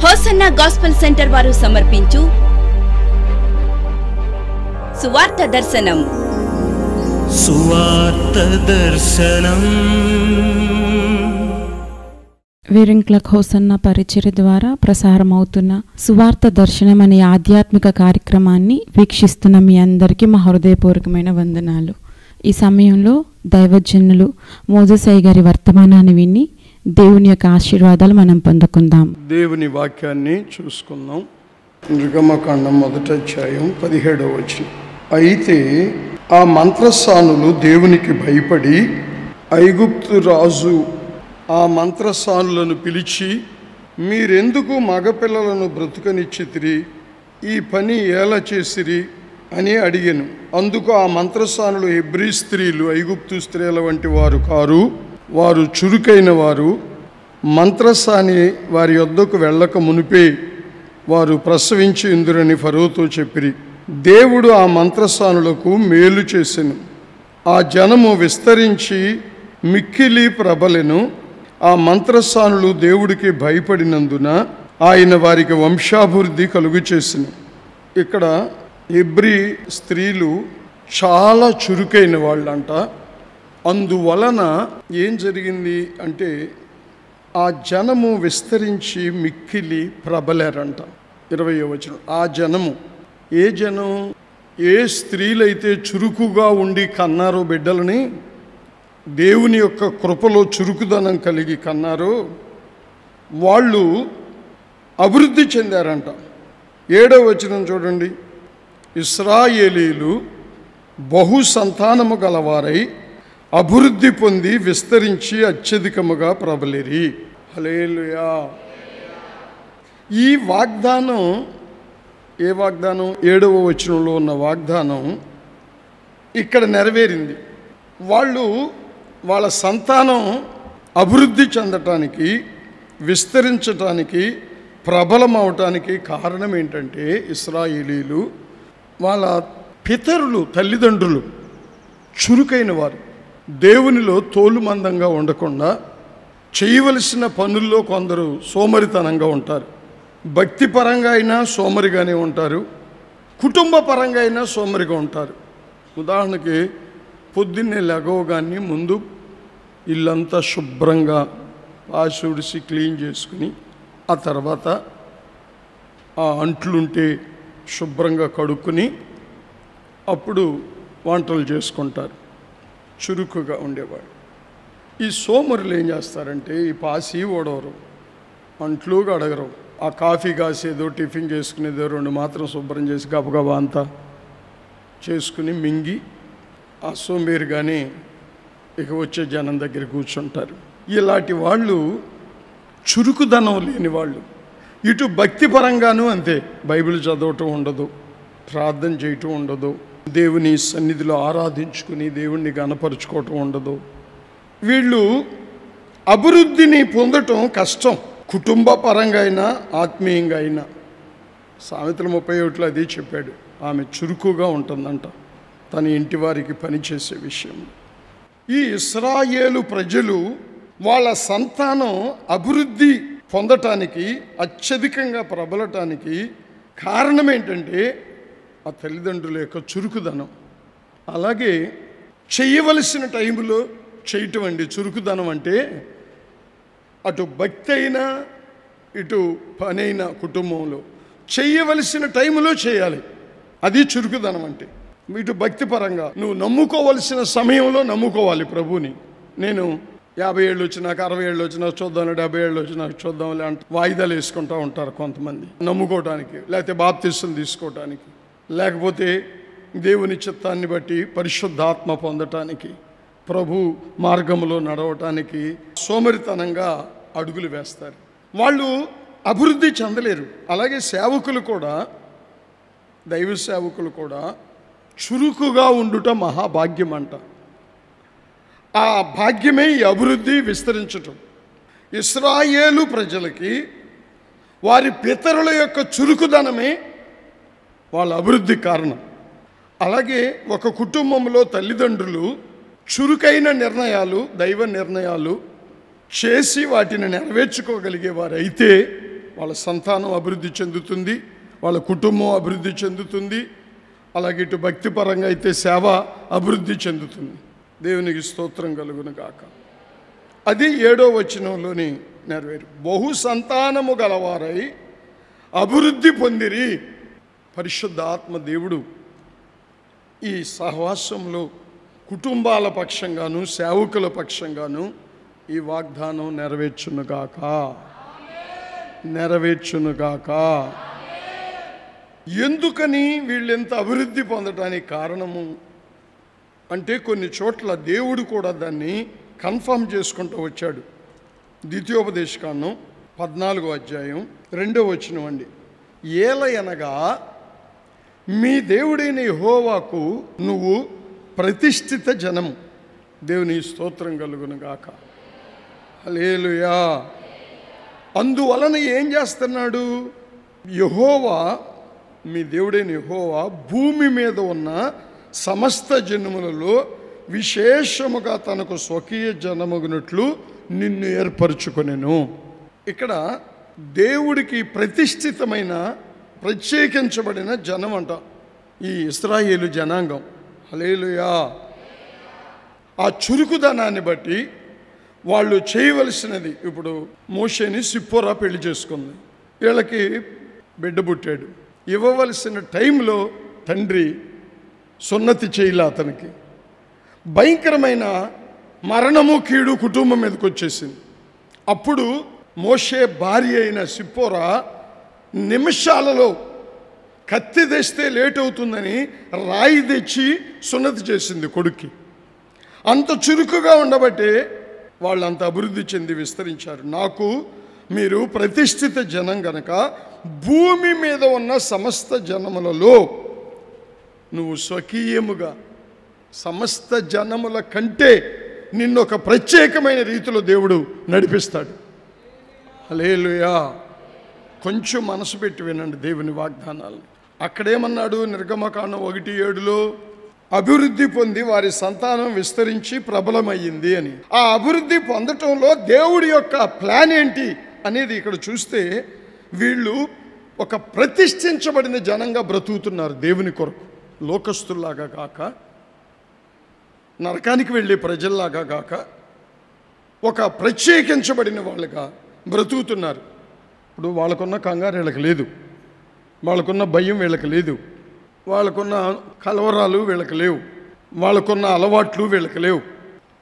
Hosanna gospel centre వారు సమర్పించు సువార్త దర్శనం. సువార్త దర్శనం. వీరింగ్ క్లక్ హోసన్నా పరిచర్య ద్వారా ప్రసారమవుతున్న సువార్త దర్శనం అనే ఆధ్యాత్మిక కార్యక్రమాన్ని వీక్షిస్తున్న మీ అందరికీ మా హృదయపూర్వకమైన వందనాలు. ఈ సమయంలో దైవజనులు మోజేసయ్య గారి వర్తమానాన్ని విని దేవుని యొక్క ఆశీర్వాదాలు మనం పొందుకుందాం. దేవుని వాక్యాన్ని చూసుకుందాం. నిర్గమకాండం 1వ అధ్యాయం 17వ వచనం. అయితే ఆ మంత్రసానులు దేవునికి భయపడి ఐగుప్తు రాజు ఆ మంత్రసానులను పిలిచి, మీరెందుకు మగపిల్లలను బ్రతుకనిచ్చితిరి, ఈ పని ఎలా చేసిరి అని అడిగాను. అందుకు ఆ మంత్రసానులు హెబ్రీ స్త్రీలు ఐగుప్తు స్త్రీల వంటి వారు కారు, వారు చురుకైన వారు, మంత్రసాని వారి యొద్దకు వెళ్ళక మునిపే వారు ప్రసవించి ఇందురని ఫరోతో చెప్పిరి. దేవుడు ఆ మంత్రసానులకు మేలు చేసెను. ఆ జనము విస్తరించి మిక్కిలి ప్రబలెను. ఆ మంత్రసానులు దేవుడికి భయపడినందున ఆయన వారికి వంశాభివృద్ధి కలుగు చేసెను. ఇక్కడ హెబ్రీ స్త్రీలు చాలా చురుకైన వాళ్ళంట. అందువలన ఏం జరిగింది అంటే ఆ జనము విస్తరించి మిక్కిలి ప్రబలారంట. 20వ వచనం. ఆ జనము ఏ జనం? ఏ స్త్రీలైతే చురుకుగా ఉండి కన్నారో బిడ్డలని, దేవుని యొక్క కృపలో చురుకుదనం కలిగి కన్నారో వాళ్ళు అభివృద్ధి చెందారంట. 7వ వచనం చూడండి. ఇశ్రాయేలీలు బహు సంతానము గలవారై అభివృద్ధి పొంది విస్తరించి అత్యధికముగా ప్రబలిరి. హల్లెలూయా. ఈ వాగ్దానం ఏ వాగ్దానం? 7వ వచనంలో ఉన్న వాగ్దానం ఇక్కడ నెరవేరింది. వాళ్ళ సంతానం అభివృద్ధి చెందటానికి, విస్తరించటానికి, ప్రబలమవటానికి కారణం ఏంటంటే ఇశ్రాయేలీలు వాళ్ళ పితరులు, తల్లిదండ్రులు చురుకైన వారు, దేవునిలో తోలుమందంగా ఉండకుండా చేయవలసిన పనుల్లో కొందరు సోమరితనంగా ఉంటారు. భక్తిపరంగా అయినా సోమరిగానే ఉంటారు, కుటుంబ పరంగా అయినా సోమరిగా ఉంటారు. ఉదాహరణకి పొద్దున్నే లెగవగానే ముందు ఇల్లంతా శుభ్రంగా ఆశుడిసి క్లీన్ చేసుకుని, ఆ తర్వాత ఆ అంట్లుంటే శుభ్రంగా కడుక్కుని అప్పుడు వంటలు చేసుకుంటారు. చురుకుగా ఉండేవాడు. ఈ సోమరులు ఏం చేస్తారంటే ఈ పాసి ఓడవరు, అంట్లు కడగరు, ఆ కాఫీ కాసేదో టిఫిన్ చేసుకునేదో 2 మాత్రం శుభ్రం చేసి గబగబా అంతా చేసుకుని మింగి ఆ సోంబేరుగానే ఇక వచ్చే జనం దగ్గర కూర్చుంటారు. ఇలాంటి వాళ్ళు చురుకుదనం లేని వాళ్ళు. ఇటు భక్తిపరంగానూ అంతే. బైబిల్ చదవటం ఉండదు, ప్రార్థన చేయటం ఉండదు, దేవుని సన్నిధిలో ఆరాధించుకుని దేవుణ్ణి గణపరుచుకోవటం ఉండదు. వీళ్ళు అభివృద్ధిని పొందటం కష్టం, కుటుంబ పరంగా అయినా ఆత్మీయంగా అయినా. సామెతల 31లో అది చెప్పాడు. ఆమె చురుకుగా ఉంటుందంట తన ఇంటి వారికి పనిచేసే విషయంలో. ఈ ఇశ్రాయేలు ప్రజలు వాళ్ళ సంతానం అభివృద్ధి పొందటానికి, అత్యధికంగా ప్రబలటానికి కారణం ఏంటంటే ఆ తల్లిదండ్రుల యొక్క చురుకుదనం. అలాగే చేయవలసిన టైంలో చేయటం అండి చురుకుదనం అంటే. అటు భక్తి అయినా ఇటు పని అయినా కుటుంబంలో చేయవలసిన టైంలో చేయాలి. అది చురుకుదనం అంటే. ఇటు భక్తిపరంగా నువ్వు నమ్ముకోవలసిన సమయంలో నమ్ముకోవాలి ప్రభుని. నేను 50 ఏళ్ళు వచ్చినాక, 60 ఏళ్ళు వచ్చినాక చూద్దాం, 70 ఏళ్ళు వచ్చినాక చూద్దాంలే అంటే వాయిదాలు వేసుకుంటూ ఉంటారు కొంతమంది, నమ్ముకోవటానికి, లేకపోతే బాప్తిస్మం తీసుకోవటానికి, లేకపోతే దేవుని చిత్తాన్ని బట్టి పరిశుద్ధాత్మ పొందటానికి, ప్రభు మార్గంలో నడవటానికి సోమరితనంగా అడుగులు వేస్తారు. వాళ్ళు అభివృద్ధి చెందలేరు. అలాగే సేవకులు కూడా, దైవ సేవకులు కూడా చురుకుగా ఉండుట మహాభాగ్యం అంట. ఆ భాగ్యమే ఈ అభివృద్ధి, విస్తరించటం. ఇశ్రాయేలు ప్రజలకి వారి పితరుల యొక్క చురుకుదనమే వాళ్ళ అభివృద్ధి కారణం. అలాగే ఒక కుటుంబంలో తల్లిదండ్రులు చురుకైన నిర్ణయాలు, దైవ నిర్ణయాలు చేసి వాటిని నెరవేర్చుకోగలిగేవారైతే వాళ్ళ సంతానం అభివృద్ధి చెందుతుంది, వాళ్ళ కుటుంబం అభివృద్ధి చెందుతుంది, అలాగే ఇటు భక్తిపరంగా అయితే సేవ అభివృద్ధి చెందుతుంది. దేవునికి స్తోత్రం కలుగును గాక. అది 7వ వచనంలోని నెరవేరు. బహు సంతానము గలవారై అభివృద్ధి పొందిరి. పరిశుద్ధ ఆత్మ దేవుడు ఈ సహవాసంలో కుటుంబాల పక్షంగాను సేవకుల పక్షంగాను ఈ వాగ్దానం నెరవేర్చునుగాక. ఎందుకని వీళ్ళెంత అభివృద్ధి పొందడానికి కారణము అంటే కొన్ని చోట్ల దేవుడు కూడా దాన్ని కన్ఫర్మ్ చేసుకుంటూ వచ్చాడు. ద్వితీయోపదేశకాండం 14వ అధ్యాయం 2వ వచనం అండి. ఏలయనగా మీ దేవుడైన యెహోవాకు నువ్వు ప్రతిష్ఠిత జనము. దేవుని స్తోత్రం కలుగును గాక. హల్లెలూయా. అందువలన ఏం చేస్తున్నాడు? యెహోవా, మీ దేవుడైన యెహోవా భూమి మీద ఉన్న సమస్త జనములలో విశేషముగా తనకు స్వకీయ జనమగునట్లు నిన్ను ఏర్పరచుకొనెను. ఇక్కడ దేవుడికి ప్రతిష్ఠితమైన ప్రత్యేకించబడిన జనం అంట ఈ ఇశ్రాయేలు జనాంగం. హల్లెలూయా. ఆ చురుకుదనాన్ని బట్టి వాళ్ళు చేయవలసినది, ఇప్పుడు మోషేని సిప్పోరా పెళ్లి చేసుకుంది, వీళ్ళకి బిడ్డ పుట్టాడు. ఇవ్వవలసిన టైంలో తండ్రి సున్నతి చేయలే. అతనికి భయంకరమైన మరణము కీడు కుటుంబం మీదకి వచ్చేసింది. అప్పుడు మోషే భార్య అయిన సిప్పోరా నిమిషాలలో కత్తి తెస్తే లేట్ అవుతుందని రాయి తెచ్చి సున్నతి చేసింది కొడుక్కి. అంత చురుకుగా ఉండబట్టే వాళ్ళంత అభివృద్ధి చెంది విస్తరించారు. నాకు మీరు ప్రతిష్ఠిత జనం గనక భూమి మీద ఉన్న సమస్త జనములలో నువ్వు స్వకీయముగా సమస్త జనముల కంటే నిన్నొక ప్రత్యేకమైన రీతిలో దేవుడు నడిపిస్తాడు. హల్లెలూయా. కొంచెం మనసు పెట్టి వినండి దేవుని వాగ్దానాలు. అక్కడేమన్నాడు? నిర్గమకాండం 1:7లో అభివృద్ధి పొంది వారి సంతానం విస్తరించి ప్రబలమయ్యింది అని. ఆ అభివృద్ధి పొందటంలో దేవుడి యొక్క ప్లాన్ ఏంటి అనేది ఇక్కడ చూస్తే వీళ్ళు ఒక ప్రతిష్ఠించబడిన జనంగా బ్రతుకుతున్నారు దేవుని కొరకు. లోకస్తుల్లాగా కాక, నరకానికి వెళ్ళే ప్రజల్లాగా కాక, ఒక ప్రత్యేకించబడిన వాళ్ళుగా బ్రతుకుతున్నారు. ఇప్పుడు వాళ్ళకున్న కంగారు వీళ్ళకి లేదు, వాళ్ళకున్న భయం వీళ్ళకి లేదు, వాళ్ళకున్న కలవరాలు వీళ్ళకి లేవు, వాళ్ళకున్న అలవాట్లు వీళ్ళకి లేవు.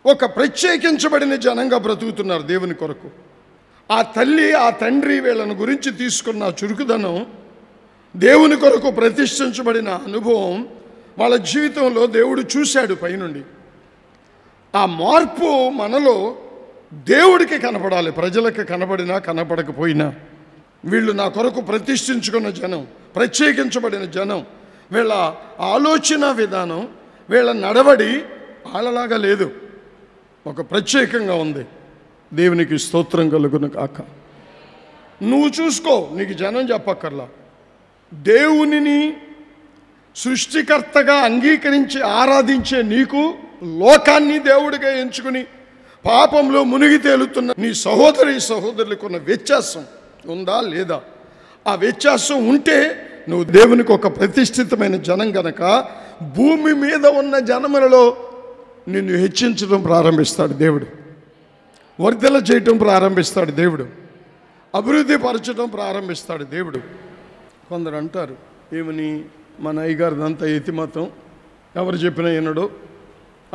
ఒక ప్రత్యేకించబడిన జనంగా బ్రతుకుతున్నారు దేవుని కొరకు. ఆ తల్లి ఆ తండ్రి వీళ్ళని గురించి తీసుకున్న చురుకుదనం, దేవుని కొరకు ప్రతిష్ఠించబడిన అనుభవం వాళ్ళ జీవితంలో దేవుడు చూశాడు పైనుండి. ఆ మార్పు మనలో దేవుడికి కనపడాలి, ప్రజలకు కనపడినా కనపడకపోయినా. వీళ్ళు నా కొరకు ప్రతిష్ఠించుకున్న జనం, ప్రత్యేకించబడిన జనం. వీళ్ళ ఆలోచన విధానం, వీళ్ళ నడవడి వాళ్ళలాగా లేదు, ఒక ప్రత్యేకంగా ఉంది. దేవునికి స్తోత్రం కలుగును కాక. నువ్వు చూసుకో, నీకు జనం చెప్పక్కర్లా. దేవునిని సృష్టికర్తగా అంగీకరించి ఆరాధించే నీకు లోకాన్ని దేవుడిగా ఎంచుకుని పాపంలో మునిగి తేలుతున్న నీ సహోదరులకు ఉన్న వ్యత్యాసం ఉందా లేదా? ఆ వ్యత్యాసం ఉంటే నువ్వు దేవునికి ఒక ప్రతిష్ఠితమైన జనం గనక భూమి మీద ఉన్న జనములలో నిన్ను హెచ్చించడం ప్రారంభిస్తాడు దేవుడు, వర్ధల చేయటం ప్రారంభిస్తాడు దేవుడు, అభివృద్ధి పరచడం ప్రారంభిస్తాడు దేవుడు. కొందరు అంటారు, ఏమని, మన అయ్యగారిదంతా ఎతిమతం, ఎవరు చెప్పినా వినడు,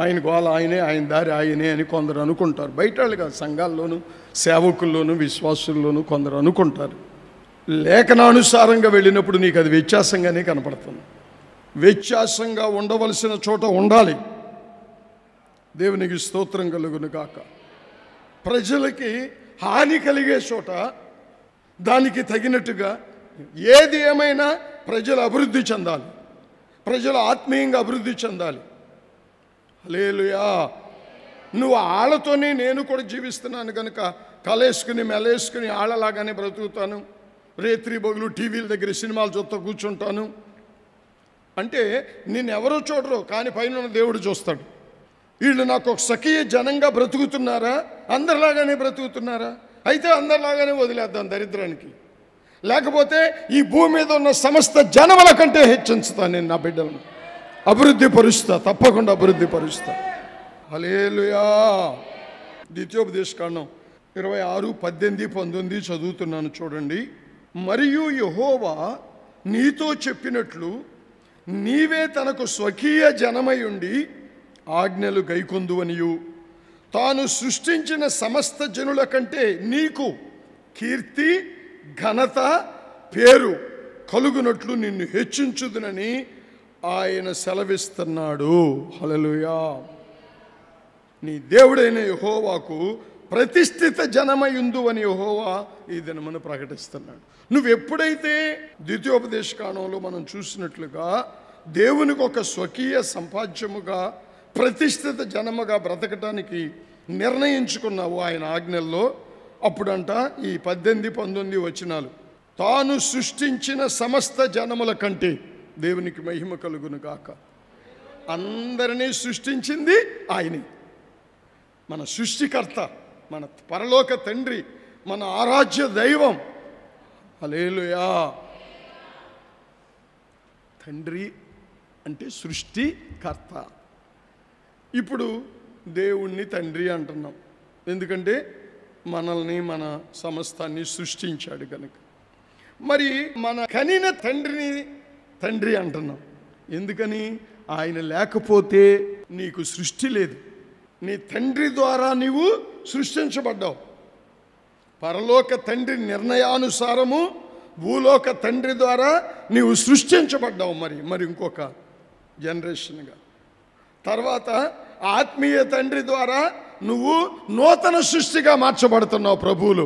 ఆయన గోల ఆయనే, ఆయన దారి ఆయనే అని కొందరు అనుకుంటారు. బయట వాళ్ళు కాదు, సంఘాల్లోనూ సేవకుల్లోనూ విశ్వాసుల్లోనూ కొందరు అనుకుంటారు. లేఖనానుసారంగా వెళ్ళినప్పుడు నీకు అది వ్యత్యాసంగానే కనపడుతుంది. వ్యత్యాసంగా ఉండవలసిన చోట ఉండాలి. దేవునికి స్తోత్రం కలుగును గాక. ప్రజలకి హాని కలిగే చోట దానికి తగినట్టుగా ఏది ఏమైనా ప్రజలు అభివృద్ధి చెందాలి, ప్రజలు ఆత్మీయంగా అభివృద్ధి చెందాలి. హల్లెలూయా. నువ్వు ఆళ్ళతోనే నేను కూడా జీవిస్తున్నాను కనుక కలేసుకుని మెలేసుకుని ఆళ్ళలాగానే బ్రతుకుతాను, రేత్రి బొగులు టీవీల దగ్గర సినిమాలు చూస్తూ కూర్చుంటాను అంటే నిన్నెవరో చూడరు, కానీ పైన దేవుడు చూస్తాడు. వీళ్ళు నాకు ఒక సఖీయ జనంగా బ్రతుకుతున్నారా, అందరిలాగానే బ్రతుకుతున్నారా? అయితే అందరిలాగానే వదిలేద్దాం దరిద్రానికి. లేకపోతే ఈ భూమి మీద ఉన్న సమస్త జనముల కంటే హెచ్చించుతాను నేను నా బిడ్డలను. అభివృద్ధి పరుస్తా, తప్పకుండా అభివృద్ధి పరుస్తా. హల్లెలూయా. ద్వితీయోపదేశకాండం 26, 18, 19 చదువుతున్నాను చూడండి. మరియు యెహోవా నీతో చెప్పినట్లు నీవే తనకు స్వకీయ జనమై ఉండి ఆజ్ఞలు గైకొందువనియు తాను సృష్టించిన సమస్త జనుల కంటే నీకు కీర్తి, ఘనత, పేరు కలుగునట్లు నిన్ను హెచ్చించుదునని ఆయన సెలవిస్తున్నాడు. హల్లెలూయా. నీ దేవుడైన యెహోవాకు ప్రతిష్ఠిత జనమయుందు అని యెహోవా ఈ దినమును ప్రకటిస్తున్నాడు. నువ్వెప్పుడైతే ద్వితీయోపదేశకాండంలో మనం చూసినట్లుగా దేవునికి ఒక స్వకీయ సంపాద్యముగా ప్రతిష్ఠిత జనముగా బ్రతకటానికి నిర్ణయించుకున్నావు ఆయన ఆజ్ఞల్లో, అప్పుడంట ఈ 18, 19 వచనాలు, తాను సృష్టించిన సమస్త జనముల కంటే దేవునికి మహిమ కలుగును గాక. అందరినీ సృష్టించింది ఆయనే, మన సృష్టికర్త, మన పరలోక తండ్రి, మన ఆరాధ్య దైవం. హల్లెలూయా. తండ్రి అంటే సృష్టికర్త. ఇప్పుడు దేవుణ్ణి తండ్రి అంటున్నాం, ఎందుకంటే మనల్ని మన సమస్తాన్ని సృష్టించాడు కనుక. మరి మన కనిన తండ్రిని తండ్రి అంటున్నాం, ఎందుకని? ఆయన లేకపోతే నీకు సృష్టి లేదు. నీ తండ్రి ద్వారా నీవు సృష్టించబడ్డావు. పరలోక తండ్రి నిర్ణయానుసారము భూలోక తండ్రి ద్వారా నీవు సృష్టించబడ్డావు. మరి ఇంకొక జనరేషన్గా తర్వాత ఆత్మీయ తండ్రి ద్వారా నువ్వు నూతన సృష్టిగా మార్చబడుతున్నావు ప్రభువులు.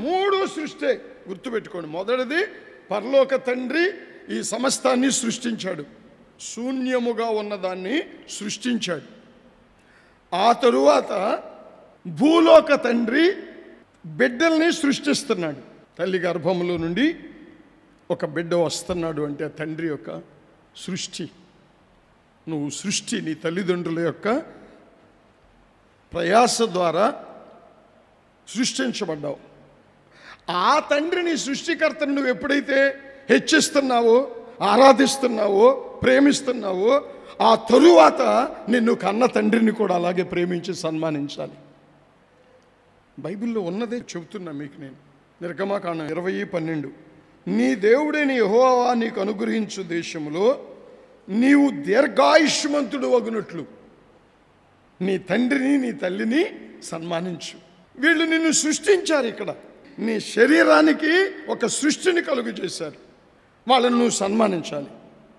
3 సృష్టి గుర్తుపెట్టుకోండి. మొదటిది పరలోక తండ్రి ఈ సమస్తాన్ని సృష్టించాడు, శూన్యముగా ఉన్నదాన్ని సృష్టించాడు. ఆ తరువాత భూలోక తండ్రి బిడ్డల్ని సృష్టిస్తున్నాడు. తల్లి గర్భములో నుండి ఒక బిడ్డ వస్తున్నాడు అంటే ఆ తండ్రి యొక్క సృష్టి. నువ్వు సృష్టి, నీ తల్లిదండ్రుల యొక్క ప్రయాస ద్వారా సృష్టించబడ్డావు. ఆ తండ్రిని, సృష్టికర్తను నువ్వు ఎప్పుడైతే హెచ్చిస్తున్నావో, ఆరాధిస్తున్నావో, ప్రేమిస్తున్నావో, ఆ తరువాత నిన్ను కన్న తండ్రిని కూడా అలాగే ప్రేమించి సన్మానించాలి. బైబిల్లో ఉన్నదే చెబుతున్నా మీకు నేను. నిర్గమకాండం 20:12, నీ దేవుడైన యెహోవా నీకు అనుగ్రహించు దేశములో నీవు దీర్ఘాయుష్మంతుడు అగునట్లు నీ తండ్రిని, నీ తల్లిని సన్మానించు. వీళ్ళు నిన్ను సృష్టించారు. ఇక్కడ నీ శరీరానికి ఒక సృష్టిని కలుగు చేశారు, వాళ్ళని నువ్వు సన్మానించాలి.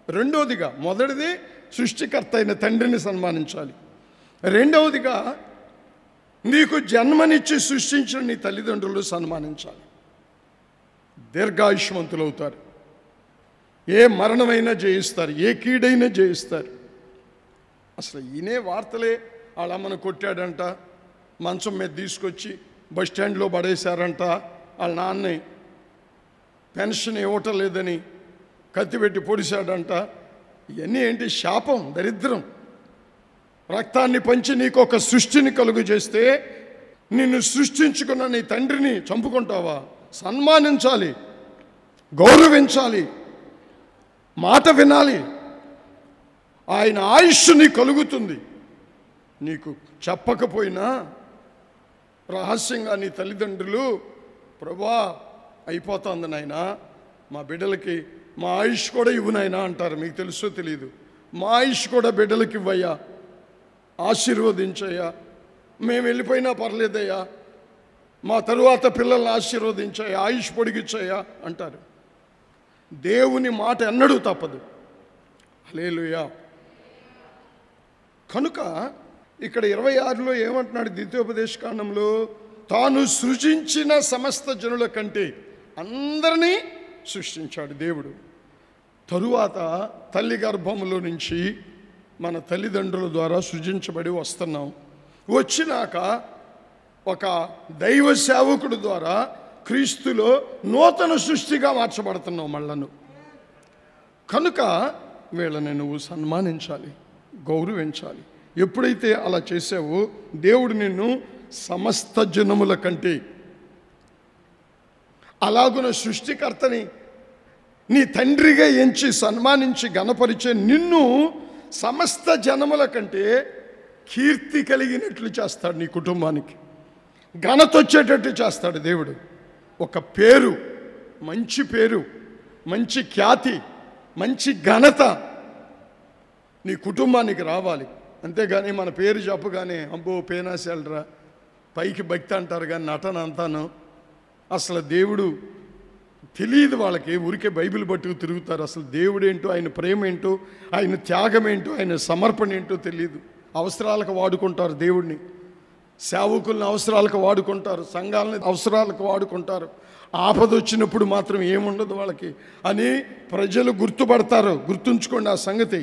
రెండవదిగా, మొదటిది సృష్టికర్త అయిన తండ్రిని సన్మానించాలి. రెండవదిగా నీకు జన్మనిచ్చి సృష్టించిన నీ తల్లిదండ్రులు సన్మానించాలి. దీర్ఘాయుష్మంతులు అవుతారు. ఏ మరణమైనా జయిస్తారు, ఏ కీడైనా జయిస్తారు. అసలు ఈయనే వార్తలే, వాళ్ళ అమ్మను కొట్టాడంట, మంచం మీద తీసుకొచ్చి బస్ స్టాండ్లో పడేశారంట, వాళ్ళ నాన్నని పెన్షన్ ఇవ్వటం లేదని కత్తిపెట్టి పొడిశాడంట. ఇవన్నీ ఏంటి? శాపం, దరిద్రం. రక్తాన్ని పంచి నీకు ఒక సృష్టిని కలుగు చేస్తే నిన్ను సృష్టించుకున్న నీ తండ్రిని చంపుకుంటావా? సన్మానించాలి, గౌరవించాలి, మాట వినాలి. ఆయన ఆయుష్ నీకు కలుగుతుంది. నీకు చెప్పకపోయినా రహస్యంగా నీ తల్లిదండ్రులు, ప్రభా అయిపోతుంది నాయనా, మా బిడ్డలకి మా ఆయుష్ కూడా ఇవ్వు నాయనా అంటారు. మీకు తెలుసో తెలీదు. మా ఆయుష్ కూడా బిడ్డలకి ఇవ్వయ్యా, ఆశీర్వదించయ్యా, మేము వెళ్ళిపోయినా పర్లేదయ్యా, మా తరువాత పిల్లల్ని ఆశీర్వదించయ్యా, ఆయుష్ పొడిగించయ్యా అంటారు. దేవుని మాట ఎన్నడూ తప్పదు. హల్లెలూయా. కనుక ఇక్కడ 26లో ఏమంటున్నాడు ద్వితీయోపదేశకాండంలో? తాను సృజించిన సమస్త జనుల కంటే అందరినీ సృష్టించాడు దేవుడు. తరువాత తల్లి గర్భములో నుంచి మన తల్లిదండ్రుల ద్వారా సృజించబడి వస్తున్నాం. వచ్చినాక ఒక దైవ సేవకుడు ద్వారా క్రీస్తులో నూతన సృష్టిగా మార్చబడుతున్నావు మళ్ళను. కనుక వీళ్ళని నువ్వు సన్మానించాలి, గౌరవించాలి. ఎప్పుడైతే అలా చేసావో దేవుడు నిన్ను సమస్త జనముల కంటే అలాగున సృష్టికర్తని నీ తండ్రిగా ఎంచి సన్మానించి గణపరిచే నిన్ను సమస్త జనముల కంటే కీర్తి కలిగినట్లు చేస్తాడు. నీ కుటుంబానికి ఘనత వచ్చేటట్టు చేస్తాడు దేవుడు. ఒక పేరు, మంచి పేరు, మంచి ఖ్యాతి, మంచి ఘనత నీ కుటుంబానికి రావాలి. అంతేగాని మన పేరు చెప్పగానే అబ్బో పేనాశాలరా, పైకి భక్తి అంటారు కానీ నటన అంతాను. అసలు దేవుడు తెలియదు వాళ్ళకి, ఊరికే బైబిల్ పట్టుకు తిరుగుతారు. అసలు దేవుడు ఏంటో, ఆయన ప్రేమ ఏంటో, ఆయన త్యాగం ఏంటో, ఆయన సమర్పణ ఏంటో తెలియదు. అవసరాలకు వాడుకుంటారు దేవుడిని, సేవకుల్ని అవసరాలకు వాడుకుంటారు, సంఘాలని అవసరాలకు వాడుకుంటారు. ఆపద వచ్చినప్పుడు మాత్రం ఏముండదు వాళ్ళకి అని ప్రజలు గుర్తుపడతారు. గుర్తుంచుకోండి ఆ సంగతి.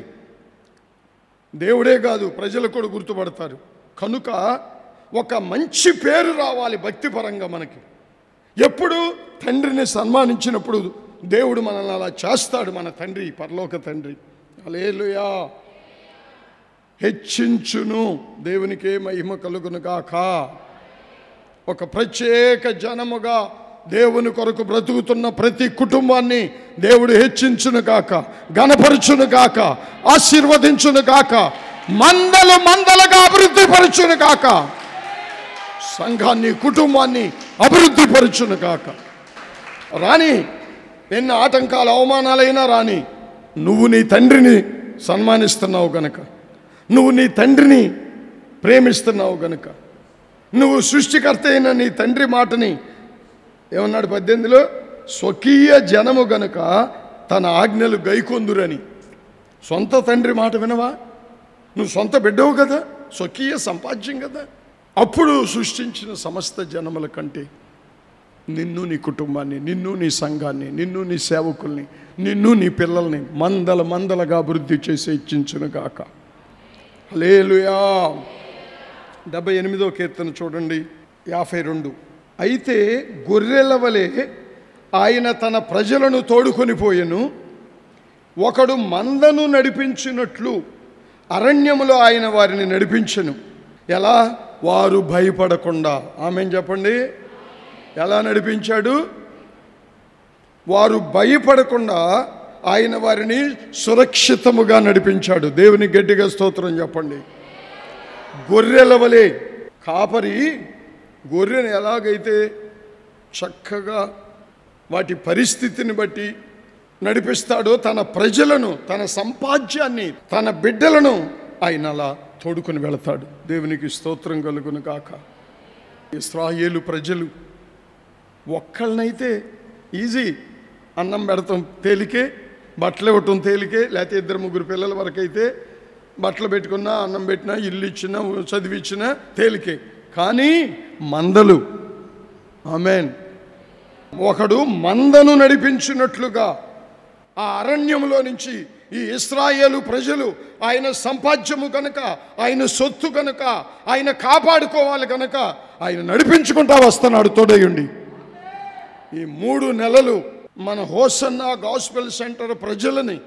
దేవుడే కాదు, ప్రజలు కూడా గుర్తుపడతారు. కనుక ఒక మంచి పేరు రావాలి భక్తిపరంగా మనకి. ఎప్పుడు తండ్రిని సన్మానించినప్పుడు దేవుడు మనల్ని అలా చేస్తాడు. మన తండ్రి, పరలోక తండ్రి హల్లెలూయా హెచ్చించును. దేవునికే మహిమ కలుగును గాక. ఒక ప్రత్యేక జనముగా దేవుని కొరకు బ్రతుకుతున్న ప్రతి కుటుంబాన్ని దేవుడు హెచ్చించును గాక, ఘనపరచును గాక, ఆశీర్వదించును గాక, మందలుగా అభివృద్ధి పరచును గాక, సంఘాన్ని, కుటుంబాన్ని అభివృద్ధి పరచును గాక. రాని ఎన్ని ఆటంకాలు, అవమానాలైనా రాని, నువ్వు నీ తండ్రిని సన్మానిస్తున్నావు గనక, నువ్వు నీ తండ్రిని ప్రేమిస్తున్నావు గనక, నువ్వు సృష్టికర్త అయిన నీ తండ్రి మాటని ఏమన్నాడు 18లో, స్వకీయ జనము గనుక తన ఆజ్ఞలు గైకొందురని. సొంత తండ్రి మాట వినవా? నువ్వు సొంత బిడ్డవు కదా, స్వకీయ సంపాద్యం కదా. అప్పుడు సృష్టించిన సమస్త జనముల కంటే నిన్ను, నీ కుటుంబాన్ని, నిన్ను, నీ సంఘాన్ని, నిన్ను, నీ సేవకుల్ని, నిన్ను, నీ పిల్లల్ని మందలుగా అభివృద్ధి చేసి ఇచ్చించును గాక. హల్లెలూయా. 78వ కీర్తన చూడండి, 52. అయితే గొర్రెల వలె ఆయన తన ప్రజలను తోడుకొని పోయెను, ఒకడు మందను నడిపించినట్లు అరణ్యములో ఆయన వారిని నడిపించెను. ఎలా? వారు భయపడకుండా. ఆమేన్ చెప్పండి. ఎలా నడిపించాడు? వారు భయపడకుండా ఆయన వారిని సురక్షితముగా నడిపించాడు. దేవుని గట్టిగా స్తోత్రం చెప్పండి. గొర్రెల వలె కాపరి గొర్రెను ఎలాగైతే చక్కగా వాటి పరిస్థితిని బట్టి నడిపిస్తాడో, తన ప్రజలను, తన సంపాద్యాన్ని, తన బిడ్డలను ఆయన అలా తోడుకొని వెళతాడు. దేవునికి స్తోత్రం కలుగును గాక. ఇశ్రాయేలు ప్రజలు ఒక్కళ్ళనైతే ఈజీ, అన్నం పెడతాం తేలికే, బట్టలు ఇవ్వటం తేలికే. లేకపోతే 2-3 పిల్లల వరకు అయితే బట్టలు పెట్టుకున్నా, అన్నం పెట్టినా, ఇల్లు ఇచ్చినా, చదివిచ్చినా తేలికే. కానీ మందలు, ఆమేన్, ఒకడు మందను నడిపించినట్లుగా ఆ అరణ్యంలో నుంచి ఈ ఇశ్రాయేలు ప్రజలు ఆయన సంపాద్యము కనుక, ఆయన సొత్తు కనుక, ఆయన కాపాడుకోవాలి కనుక ఆయన నడిపించుకుంటా వస్తున్నాడు తోడయుండి. ఈ 3 నెలలు మన హోసన్నా గాస్పెల్ సెంటర్ ప్రజలని,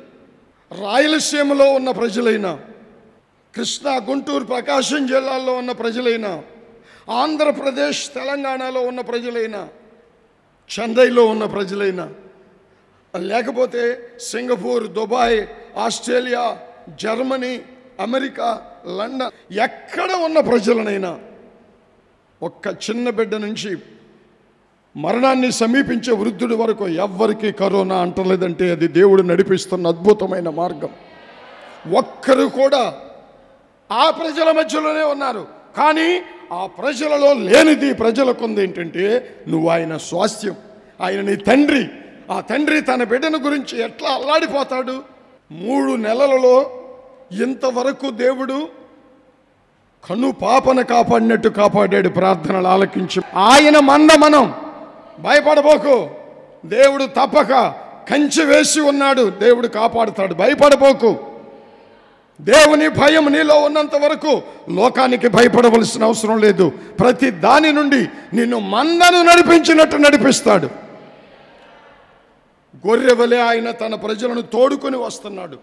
రాయలసీమలో ఉన్న ప్రజలైనా, కృష్ణా, గుంటూరు, ప్రకాశం జిల్లాల్లో ఉన్న ప్రజలైనా, ఆంధ్రప్రదేశ్, తెలంగాణలో ఉన్న ప్రజలైనా, చెన్నైలో ఉన్న ప్రజలైనా, లేకపోతే Singapore, Dubai, Australia, Germany, America, London, ఎక్కడ ఉన్న ప్రజలనైనా, ఒక్క చిన్న బిడ్డ నుంచి మరణాన్ని సమీపించే వృద్ధుడి వరకు ఎవ్వరికీ కరోనా అంటలేదంటే అది దేవుడు నడిపిస్తున్న అద్భుతమైన మార్గం. ఒక్కరు కూడా ఆ ప్రజల మధ్యలోనే ఉన్నారు. కానీ ఆ ప్రజలలో లేనిది ప్రజలకు ఉంది. ఏంటంటే నువ్వు ఆయన స్వాస్థ్యం, ఆయన నీ తండ్రి. ఆ తండ్రి తన బిడ్డను గురించి ఎట్లా అల్లాడిపోతాడు? 3 నెలలలో ఇంతవరకు దేవుడు కను పాపను కాపాడినట్టు కాపాడాడు. ప్రార్థనలు ఆలకించి ఆయన మంద, మనం భయపడబోకు, దేవుడు తప్పక కంచె వేసి ఉన్నాడు, దేవుడు కాపాడుతాడు, భయపడబోకు. దేవుని భయం నీలో ఉన్నంత వరకు లోకానికి భయపడవలసిన అవసరం లేదు. ప్రతి దాని నుండి నిన్ను మందను నడిపించినట్టు నడిపిస్తాడు. గొర్రె వలె ఆయన తన ప్రజలను తోడుకొని వస్తున్నాడు.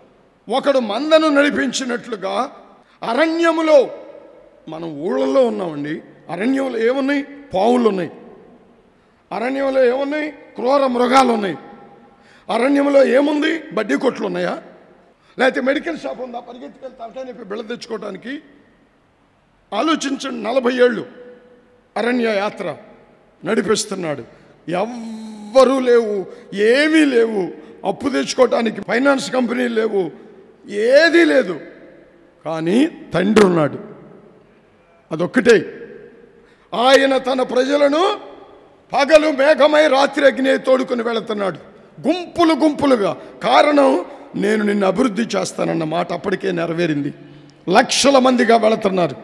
ఒకడు మందను నడిపించినట్లుగా అరణ్యములో, మనం ఊళ్ళల్లో ఉన్నామండి, అరణ్యంలో ఏమున్నాయి? పావులు ఉన్నాయి. అరణ్యంలో ఏమున్నాయి? క్రూర మృగాలు ఉన్నాయి. అరణ్యంలో ఏముంది? బడ్డీ కొట్లు ఉన్నాయా? లేకపోతే మెడికల్ షాప్ ఉందా? పరిగెత్తుకెళ్ళి తలకాయ బిళ్ళ తెచ్చుకోవడానికి ఆలోచించండి. 40 ఏళ్ళు అరణ్య యాత్ర నడిపిస్తున్నాడు. ఎవ్వరూ లేవు, ఏమీ లేవు, అప్పు తెచ్చుకోవటానికి ఫైనాన్స్ కంపెనీలు లేవు, ఏదీ లేదు. కానీ తండ్రి ఉన్నాడు. అదొక్కటే. ఆయన తన ప్రజలను పగలు మేఘమై రాత్రి అగ్ని తోడుకొని వెళుతున్నాడు, గుంపులు గుంపులుగా. కారణం, నేను నిన్ను అభివృద్ధి చేస్తానన్న మాట అప్పటికే నెరవేరింది. లక్షల మందిగా వెళుతున్నారు,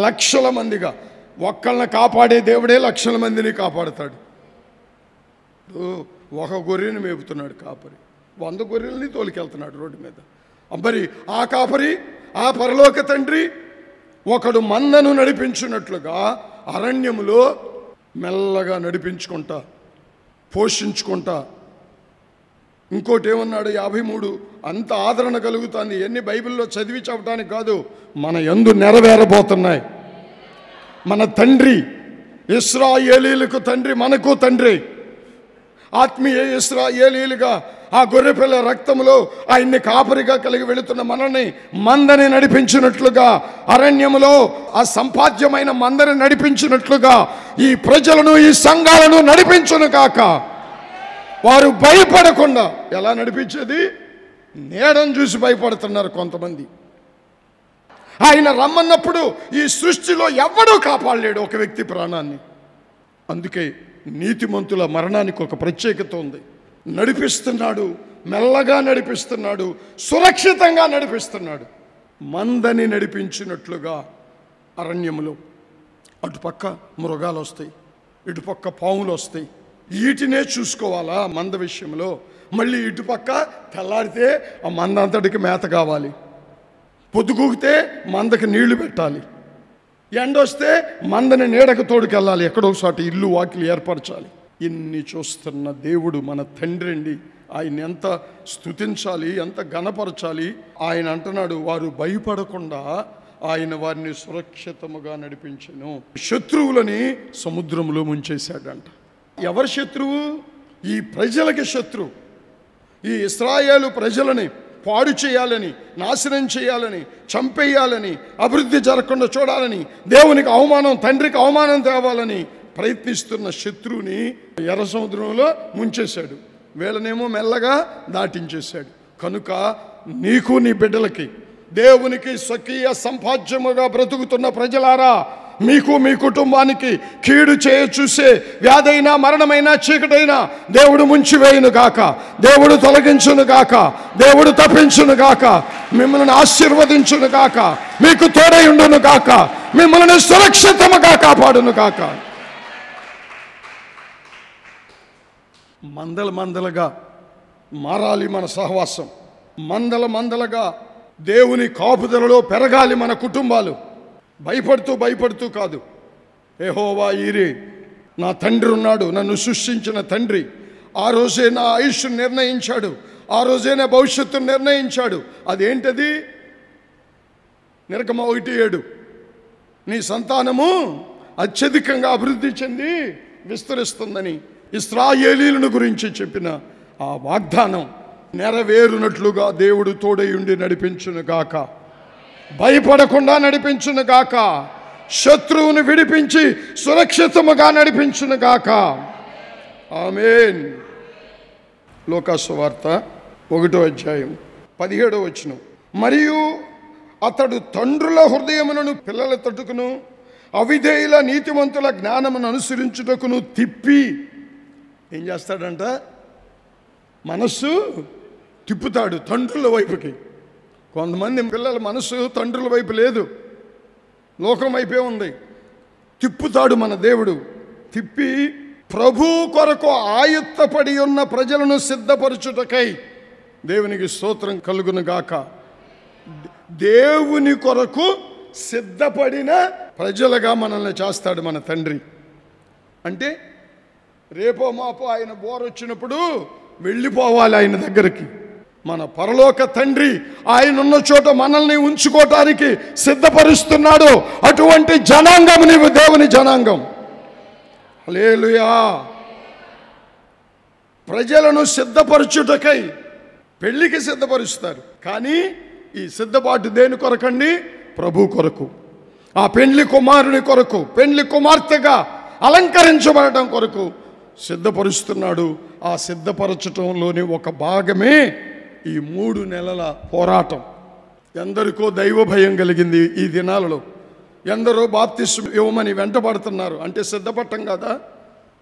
లక్షల మందిగా. ఒక్కళ్ళని కాపాడే దేవుడే లక్షల మందిని కాపాడుతాడు. ఒక గొర్రెని మేపుతున్నాడు కాపరి, 100 గొర్రెల్ని తోలికెళ్తున్నాడు రోడ్డు మీద. మరి ఆ కాపరి, ఆ పరలోక తండ్రి ఒకడు మందను నడిపించినట్లుగా అరణ్యములో మెల్లగా నడిపించుకుంటా, పోషించుకుంటా. ఇంకోటి ఏమన్నాడు? 53 అంత ఆదరణ కలుగుతుంది. ఎన్ని బైబిల్లో చదివి చెప్పడానికి కాదు, మన యందు నెరవేరబోతున్నాయి. మన తండ్రి ఇశ్రాయేలీలకు తండ్రి, మనకు తండ్రి. ఆత్మీయ ఇశ్రాయేలీలుగా ఆ గొర్రెపిల్ల రక్తంలో ఆయన్ని కాపరిగా కలిగి వెళుతున్న మనల్ని మందని నడిపించినట్లుగా, అరణ్యములో ఆ సంపాద్యమైన మందని నడిపించినట్లుగా ఈ ప్రజలను, ఈ సంఘాలను నడిపించును కాక. వారు భయపడకుండా. ఎలా నడిపించేది? నీడను చూసి భయపడుతున్నారు కొంతమంది. ఆయన రమ్మన్నప్పుడు ఈ సృష్టిలో ఎవడూ కాపాడలేడు ఒక వ్యక్తి ప్రాణాన్ని. అందుకే నీతిమంతుల మరణానికి ఒక ప్రత్యేకత ఉంది. నడిపిస్తున్నాడు, మెల్లగా నడిపిస్తున్నాడు, సురక్షితంగా నడిపిస్తున్నాడు. మందని నడిపించినట్లుగా అరణ్యములో అటుపక్క మృగాలు వస్తాయి, ఇటుపక్క పాములు వస్తాయి. వీటినే చూసుకోవాలా మంద విషయంలో. మళ్ళీ ఇటుపక్క తెల్లారితే ఆ మంద అంతటికి మేత కావాలి, పొద్దుగూకితే మందకి నీళ్లు పెట్టాలి, ఎండొస్తే మందని నీడకు తోడుకెళ్ళాలి, ఎక్కడో ఒకసారి ఇల్లు వాకిలి ఏర్పరచాలి. ఇన్ని చూస్తున్న దేవుడు మన తండ్రి అండి. ఆయన ఎంత స్తుతించాలి, ఎంత ఘనపరచాలి. ఆయన అంటున్నాడు, వారు భయపడకుండా ఆయన వారిని సురక్షితముగా నడిపించెను. శత్రువులని సముద్రంలో ముంచేశాడంట. ఎవరి శత్రువు? ఈ ప్రజలకి శత్రువు. ఈ ఇశ్రాయేలు ప్రజలని పాడు చేయాలని, నాశనం చేయాలని, చంపేయాలని, అభివృద్ధి జరగకుండా చూడాలని, దేవునికి అవమానం, తండ్రికి అవమానం తేవాలని ప్రయత్నిస్తున్న శత్రువుని ఎర్ర సముద్రంలో ముంచేశాడు. వీళ్ళనేమో మెల్లగా దాటించేశాడు. కనుక నీకు, నీ బిడ్డలకి, దేవునికి స్వకీయ సంపాద్యముగా బ్రతుకుతున్న ప్రజలారా, మీకు, మీ కుటుంబానికి కీడు చేయ చూసే వ్యాధైనా, మరణమైనా, చీకటైనా దేవుడు ముంచివేయును గాక, దేవుడు తొలగించును గాక, దేవుడు తప్పించును గాక, మిమ్మల్ని ఆశీర్వదించును గాక, మీకు తోడయుండును గాక, మిమ్మల్ని సురక్షితముగా కాపాడును గాక. మందల మందలుగా మారాలి మన సహవాసం. మందల మందలుగా దేవుని కాపుదలలో పెరగాలి మన కుటుంబాలు. భయపడుతూ కాదు. యెహోవా ఈరే, నా తండ్రి ఉన్నాడు, నన్ను సృష్టించిన తండ్రి. ఆ రోజే నా ఆయుష్ను నిర్ణయించాడు, ఆ రోజే నా భవిష్యత్తును నిర్ణయించాడు. అదేంటది? నిర్గమ 1:7, నీ సంతానము అత్యధికంగా అభివృద్ధి చెంది విస్తరిస్తుందని ఇశ్రాయేలీయులను గురించి చెప్పిన ఆ వాగ్దానం నెరవేరునట్లుగా దేవుడు తోడయుండి నడిపించును గాక. భయపడకుండా నడిపించును గాక. శత్రువుని విడిపించి సురక్షితముగా నడిపించును గాక. ఆమేన్. లోకాసువార్త 1:17 మరియు అతడు తండ్రుల హృదయములను పిల్లల తట్టుకును, అవిధేయుల నీతిమంతుల జ్ఞానమును అనుసరించుటకును తిప్పి, ఏం చేస్తాడంట? మనస్సు తిప్పుతాడు తండ్రుల వైపుకి. కొంతమంది పిల్లల మనసు తండ్రుల వైపు లేదు, లోకం వైపే ఉంది. తిప్పుతాడు మన దేవుడు. తిప్పి ప్రభు కొరకు ఆయుత్తపడి ఉన్న ప్రజలను సిద్ధపరచుటకై, దేవునికి స్తోత్రం కలుగును గాక. దేవుని కొరకు సిద్ధపడిన ప్రజలుగా మనల్ని చేస్తాడు మన తండ్రి. అంటే రేపో మాపో ఆయన బోరొచ్చినప్పుడు వెళ్ళిపోవాలి ఆయన దగ్గరికి. మన పరలోక తండ్రి ఆయన ఉన్న చోట మనల్ని ఉంచుకోవటానికి సిద్ధపరుస్తున్నాడు. అటువంటి జనాంగం నీవు, దేవుని జనాంగం. హల్లెలూయా. ప్రజలను సిద్ధపరచుటకై పెళ్లికి సిద్ధపరుస్తారు. కానీ ఈ సిద్ధపాటు దేని కొరకండి? ప్రభు కొరకు, ఆ పెండ్లి కుమారుని కొరకు, పెండ్లి కుమార్తెగా అలంకరించబడటం కొరకు సిద్ధపరుస్తున్నాడు. ఆ సిద్ధపరచటంలోని ఒక భాగమే ఈ 3 నెలల పోరాటం. ఎందరికో దైవ భయం కలిగింది ఈ దినాలలో. ఎందరో బాప్తిస్మం ఇవ్వమని వెంటబడుతున్నారు. అంటే సిద్ధపడటం కదా.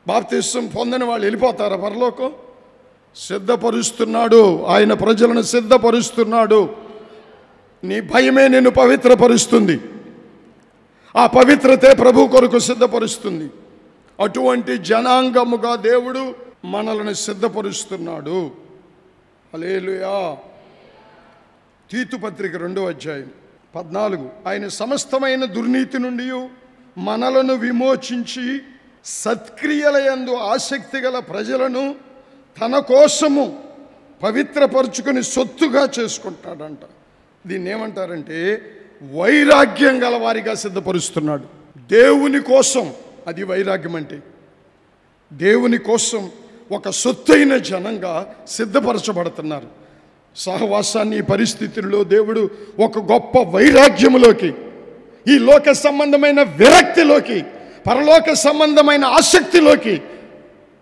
బాప్తిస్మం పొందని వాళ్ళు వెళ్ళిపోతారా పరలోకం? సిద్ధపరుస్తున్నాడు, ఆయన ప్రజలను సిద్ధపరుస్తున్నాడు. నీ భయమే నిన్ను పవిత్రపరుస్తుంది. ఆ పవిత్రతే ప్రభు కొరకు సిద్ధపరుస్తుంది. అటువంటి జనాంగముగా దేవుడు మనల్ని సిద్ధపరుస్తున్నాడు. హల్లెలూయా. తీతు పత్రిక 2వ అధ్యాయం 14. ఆయన సమస్తమైన దుర్నీతి నుండి మనలను విమోచించి సత్క్రియలయందు ఆసక్తి గల ప్రజలను తన కోసము పవిత్రపరుచుకొని సొత్తుగా చేసుకుంటాడంట. దీన్ని ఏమంటారంటే వైరాగ్యం గల వారిగా సిద్ధపరుస్తున్నాడు. దేవుని కోసం, అది వైరాగ్యం అంటే దేవుని కోసం ఒక సొత్తైన జనంగా సిద్ధపరచబడుతున్నారు. సహవాసాన్ని ఈ పరిస్థితుల్లో దేవుడు ఒక గొప్ప వైరాగ్యములోకి, ఈ లోక సంబంధమైన విరక్తిలోకి, పరలోక సంబంధమైన ఆసక్తిలోకి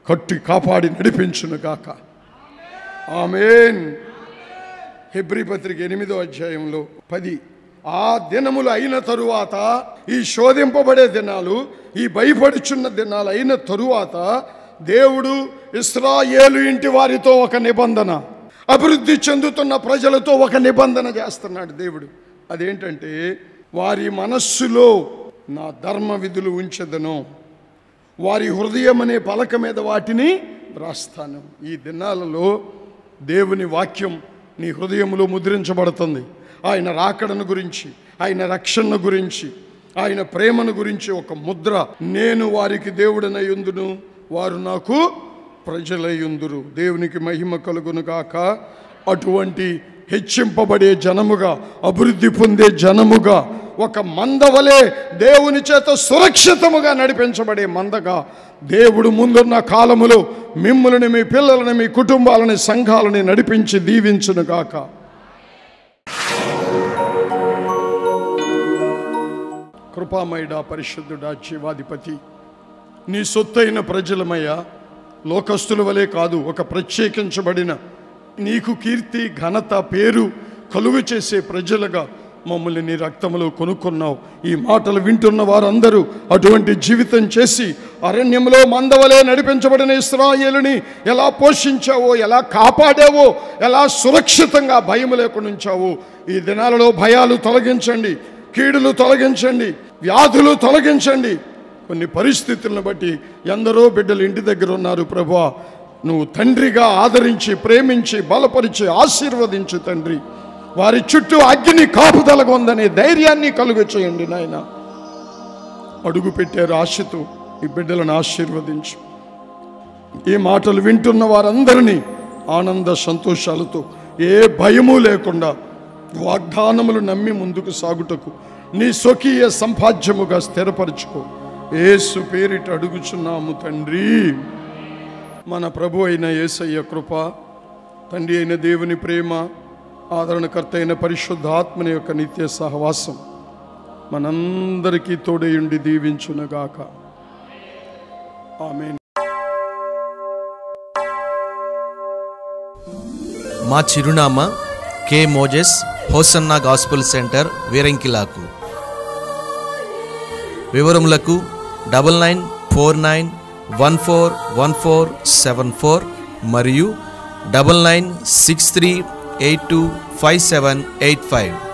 కట్టి కాపాడి నడిపించునుగాక. ఆమేన్. హెబ్రీ పత్రిక 8వ అధ్యాయంలో 10. ఆ దినములు అయిన తరువాత, ఈ శోధింపబడే దినాలు, ఈ భయపడుచున్న దినాలు అయిన తరువాత దేవుడు ఇశ్రాయేలు ఇంటి వారితో ఒక నిబంధన, అభివృద్ధి చెందుతున్న ప్రజలతో ఒక నిబంధన చేస్తున్నాడు దేవుడు. అదేంటంటే, వారి మనస్సులో నా ధర్మ విధులు ఉంచెదను, వారి హృదయం అనే పలక మీద వాటిని రాస్తాను. ఈ దినాలలో దేవుని వాక్యం నీ హృదయంలో ముద్రించబడుతుంది. ఆయన రాకడను గురించి, ఆయన రక్షణ గురించి, ఆయన ప్రేమను గురించి ఒక ముద్ర. నేను వారికి దేవుడనై యుందును, వారు నాకు ప్రజలై యుందురు. దేవునికి మహిమ కలుగును గాక. అటువంటి హెచ్చింపబడే జనముగా, అభివృద్ధి పొందే జనముగా, ఒక మందవలే దేవుని చేత సురక్షితముగా నడిపించబడే మందగా దేవుడు ముందున్న కాలములో మిమ్ములని, మీ పిల్లలని, మీ కుటుంబాలని, సంఘాలని నడిపించి దీవించును గాక. కృపామయుడా, పరిశుద్ధుడా, జీవాధిపతి, నీ సొత్తైన ప్రజలమయ్యా, లోకస్తుల వలె కాదు, ఒక ప్రత్యేకించబడిన, నీకు కీర్తి, ఘనత, పేరు కలుగు చేసే ప్రజలుగా మమ్మల్ని నీ రక్తములో కొనుక్కున్నావు. ఈ మాటలు వింటున్న వారందరూ అటువంటి జీవితం చేసి అరణ్యంలో మందవలే నడిపించబడిన ఇశ్రాయేలుని ఎలా పోషించావో, ఎలా కాపాడావో, ఎలా సురక్షితంగా భయం లేకుండా ఉంచావో, ఈ దినాలలో భయాలు తొలగించండి, కీడులు తొలగించండి, వ్యాధులు తొలగించండి. కొన్ని పరిస్థితులను బట్టి ఎందరో బిడ్డలు ఇంటి దగ్గర ఉన్నారు ప్రభువా. నువ్వు తండ్రిగా ఆదరించి, ప్రేమించి, బలపరిచి, ఆశీర్వదించు తండ్రి. వారి చుట్టూ అగ్ని కాపుదలగా ఉందనే ధైర్యాన్ని కలుగు చేయండి నాయన. అడుగు పెట్టారు ఆశతో, ఈ బిడ్డలను ఆశీర్వదించు. ఈ మాటలు వింటున్న వారందరినీ ఆనంద సంతోషాలతో, ఏ భయము లేకుండా వాగ్దానములు నమ్మి ముందుకు సాగుటకు నీ స్వకీయ సంపాద్యముగా స్థిరపరచుకో. యేసు పేరిట అడుగుచున్నాము తండ్రి. మన ప్రభు అయిన యేసయ్య కృప, తండ్రి అయిన దేవుని ప్రేమ, ఆదరణకర్త అయిన పరిశుద్ధాత్మని యొక్క నిత్య సహవాసం మనందరికీ తోడయుండి దీవించునుగాక. ఆమేన్. మా చిరునామా K Moses, hosanna gospel centre, వీరంకిలాకు. వివరములకు 9949141474 మరియు 9963825785.